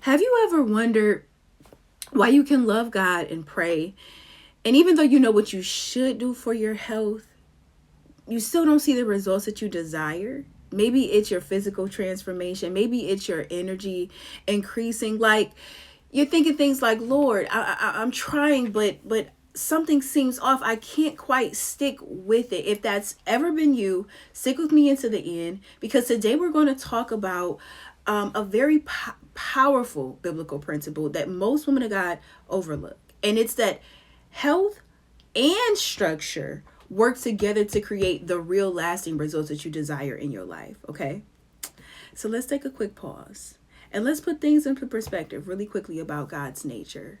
Have you ever wondered why you can love God and pray, and even though you know what you should do for your health, you still don't see the results that you desire? Maybe it's your physical transformation, maybe it's your energy increasing. Like you're thinking things like, Lord, I'm trying, but something seems off. I can't quite stick with it. If that's ever been you, stick with me into the end, because today we're going to talk about a very powerful biblical principle that most women of God overlook. And it's that health and structure work together to create the real lasting results that you desire in your life. Okay? So let's take a quick pause and let's put things into perspective really quickly about God's nature.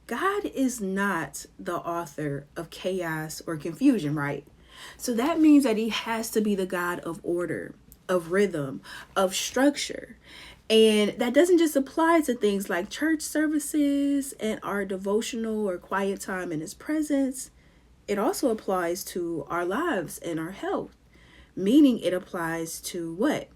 God is not the author of chaos or confusion, right? So that means that he has to be the God of order, of rhythm, of structure. And that doesn't just apply to things like church services and our devotional or quiet time in his presence. It also applies to our lives and our health, meaning it applies to what?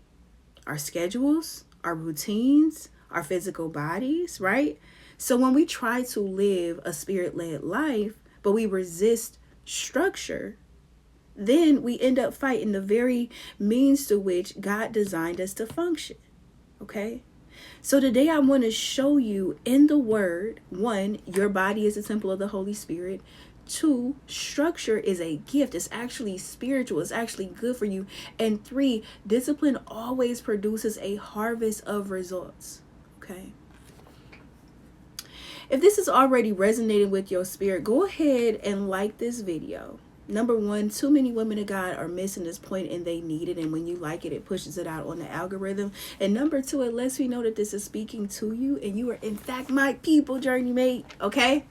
Our schedules, our routines, our physical bodies, right? So when we try to live a spirit led life, but we resist structure, then we end up fighting the very means to which God designed us to function. Okay? So today I want to show you in the word, one, your body is a temple of the Holy Spirit. Two, structure is a gift. It's actually spiritual. It's actually good for you. And three, discipline always produces a harvest of results. Okay. If this is already resonating with your spirit, go ahead and like this video. Number one, too many women of God are missing this point and they need it. And when you like it, it pushes it out on the algorithm. And number two, it lets me know that this is speaking to you and you are in fact my people, journey mate. Okay?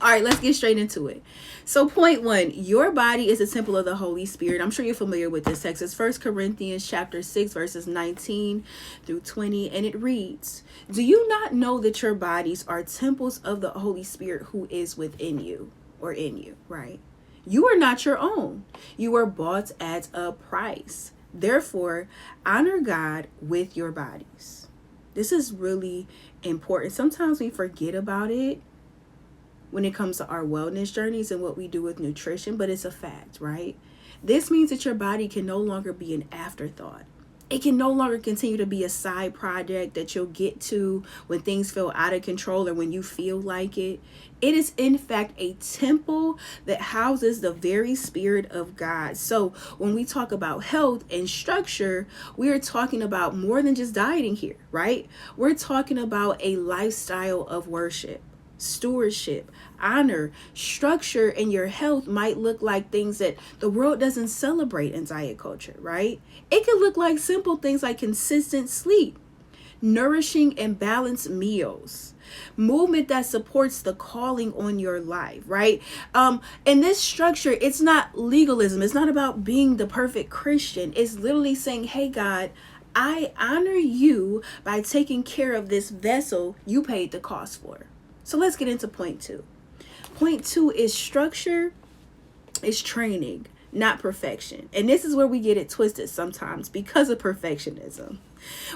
All right, let's get straight into it. So point one, your body is a temple of the Holy Spirit. I'm sure you're familiar with this text. It's 1 Corinthians chapter 6, verses 19 through 20. And it reads, do you not know that your bodies are temples of the Holy Spirit who is within you, or in you, right? You are not your own. You were bought at a price. Therefore, honor God with your bodies. This is really important. Sometimes we forget about it when it comes to our wellness journeys and what we do with nutrition, but it's a fact, right? This means that your body can no longer be an afterthought. It can no longer continue to be a side project that you'll get to when things feel out of control or when you feel like it. It is, in fact, a temple that houses the very Spirit of God. So when we talk about health and structure, we are talking about more than just dieting here, right? We're talking about a lifestyle of worship, stewardship, honor. Structure in your health might look like things that the world doesn't celebrate in diet culture, right? It could look like simple things like consistent sleep, nourishing and balanced meals, movement that supports the calling on your life, right? In this structure, it's not legalism. It's not about being the perfect Christian. It's literally saying, hey, God, I honor you by taking care of this vessel you paid the cost for. So let's get into point two. Point two is structure is training, not perfection. And this is where we get it twisted sometimes because of perfectionism.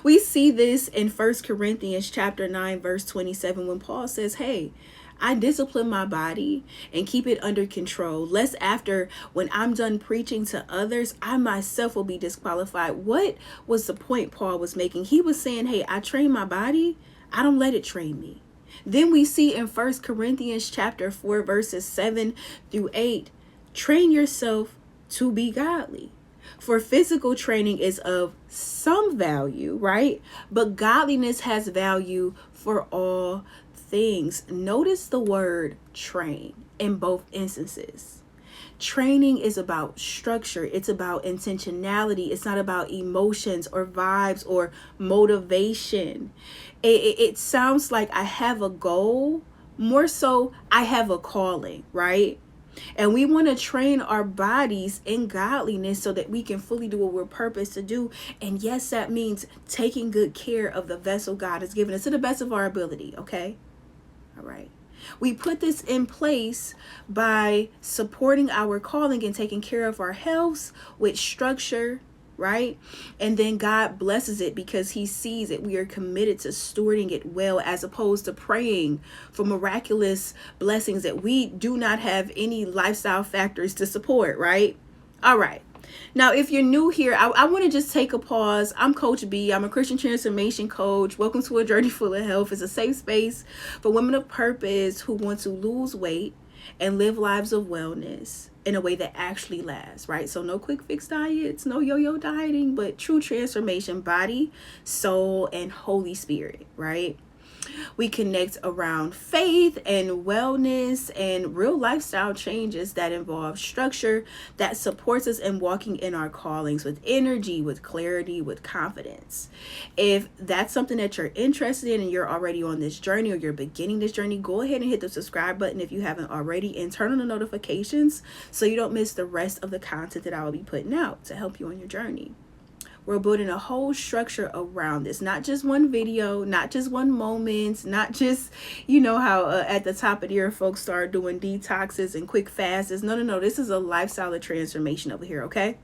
We see this in 1 Corinthians chapter 9, verse 27, when Paul says, hey, I discipline my body and keep it under control, lest after when I'm done preaching to others, I myself will be disqualified. What was the point Paul was making? He was saying, hey, I train my body. I don't let it train me. Then we see in 1 Corinthians chapter 4, verses 7 through 8, train yourself to be godly. For physical training is of some value, right? But godliness has value for all things. Notice the word train in both instances. Training is about structure. It's about intentionality. It's not about emotions or vibes or motivation. It sounds like I have a goal, more so I have a calling, right? And we want to train our bodies in godliness so that we can fully do what we're purposed to do. And yes, that means taking good care of the vessel God has given us to the best of our ability, okay? All right. We put this in place by supporting our calling and taking care of our health with structure, right? And then God blesses it because he sees that we are committed to stewarding it well, as opposed to praying for miraculous blessings that we do not have any lifestyle factors to support, right? All right. Now, if you're new here, I want to just take a pause. I'm Coach B. I'm a Christian transformation coach. Welcome to A Journey Full of Health. It's a safe space for women of purpose who want to lose weight and live lives of wellness in a way that actually lasts, right? So no quick fix diets, no yo-yo dieting, but true transformation, body, soul, and Holy Spirit, right? We connect around faith and wellness and real lifestyle changes that involve structure that supports us in walking in our callings with energy, with clarity, with confidence. If that's something that you're interested in and you're already on this journey or you're beginning this journey, go ahead and hit the subscribe button if you haven't already, and turn on the notifications so you don't miss the rest of the content that I will be putting out to help you on your journey. We're building a whole structure around this, not just one video, not just one moment, not just, how at the top of the year folks start doing detoxes and quick fasts. No. This is a lifestyle of transformation over here, okay?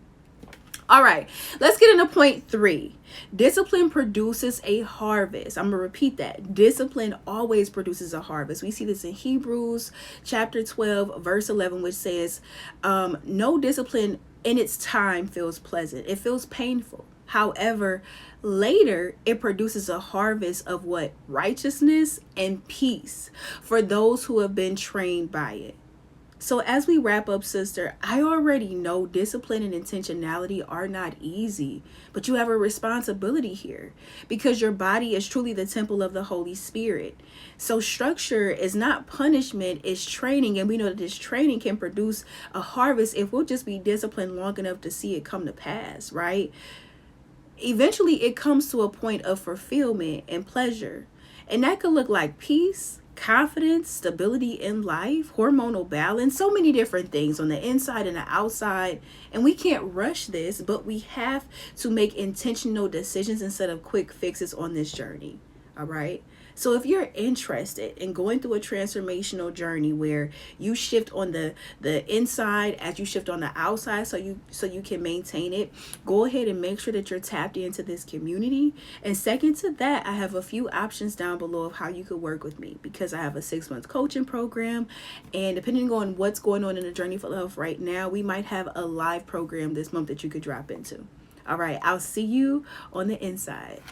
All right, let's get into point 3. Discipline produces a harvest. I'm going to repeat that. Discipline always produces a harvest. We see this in Hebrews chapter 12, verse 11, which says, no discipline in its time feels pleasant. It feels painful. However, later it produces a harvest of what? Righteousness and peace for those who have been trained by it. So as we wrap up, sister, I already know discipline and intentionality are not easy, but you have a responsibility here because your body is truly the temple of the Holy Spirit. So structure is not punishment, it's training. And we know that this training can produce a harvest if we'll just be disciplined long enough to see it come to pass, right? Eventually it comes to a point of fulfillment and pleasure. And that could look like peace, confidence, stability in life, hormonal balance, so many different things on the inside and the outside. And we can't rush this, but we have to make intentional decisions instead of quick fixes on this journey. All right. So if you're interested in going through a transformational journey where you shift on the inside as you shift on the outside so you can maintain it, go ahead and make sure that you're tapped into this community. And second to that, I have a few options down below of how you could work with me, because I have a 6-month coaching program, and depending on what's going on in the Journey for Health right now, we might have a live program this month that you could drop into. All right, I'll see you on the inside.